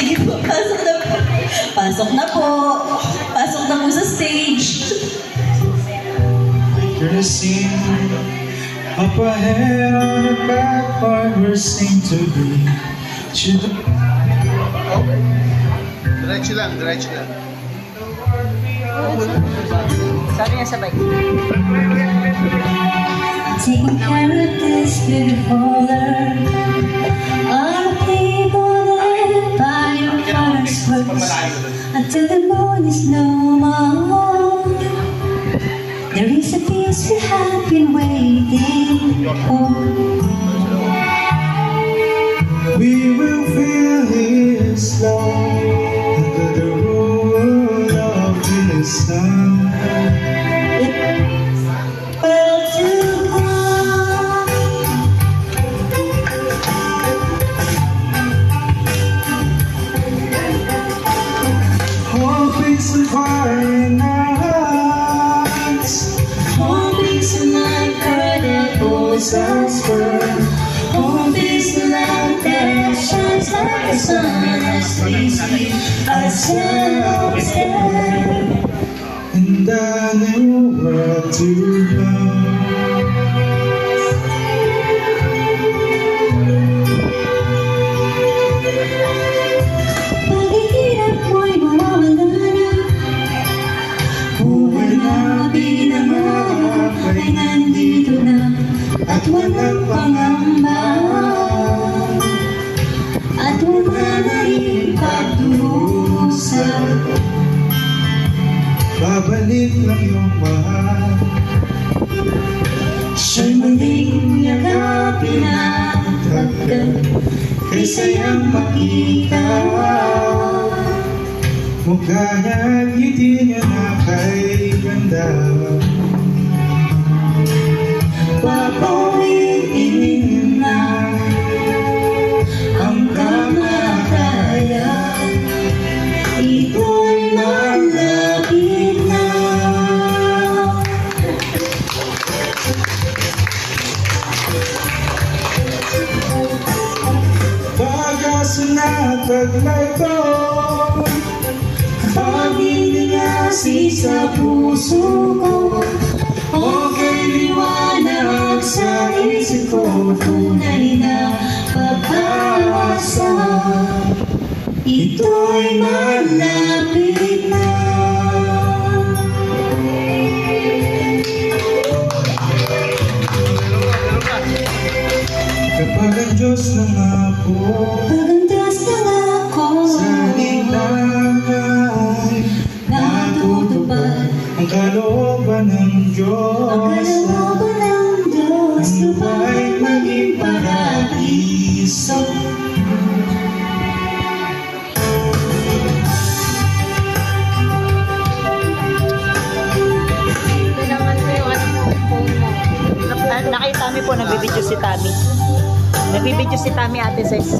Sige po, pasok na po. Pasok na po. Pasok na po sa stage. You're the scene up ahead on the back part we're seen to be. Diretso lang, diretso lang. Sabi niya sabay. Taking care of this beautiful earth. All the people that live by your father's words. Until the moon is no more. There is a peace we have been waiting for. We will feel His love under the rule of His Son. Well, to come. All peace and fire in our hearts. All peace and light for that holds us firm. All peace and light that shines like the sun as we see ourselves there. In the new world to come. Paghihirap mo'y mawawala na. Buhay na pinangarap ay nandito na. At walang pangamba. At wala na rin pagdurusa. Babalik lang yung mahal. Siya'y muling yakapin at hagkan. Kay sayang makita. Mukha niya at ngiti niya na kay ganda. Papawiin na ang kamatayan. Ito'y malapit na. Pag-asa na taglay ko. Pag-iningasi sa puso ko. Okay liwanag sa isip ko. Tunay na pag-asa. Ito'y malapit na. Kapag ang Diyos ng ako Pagandas na ako sa linangay, natutupad ang kalooban ng Diyos. ang kalooban ng Diyos. Lupa'y maging paraiso. Ito naman po yung phone mo. Nakita niyo po, nagbibideo si Tami. Nagbibideo si Tami, ate sis.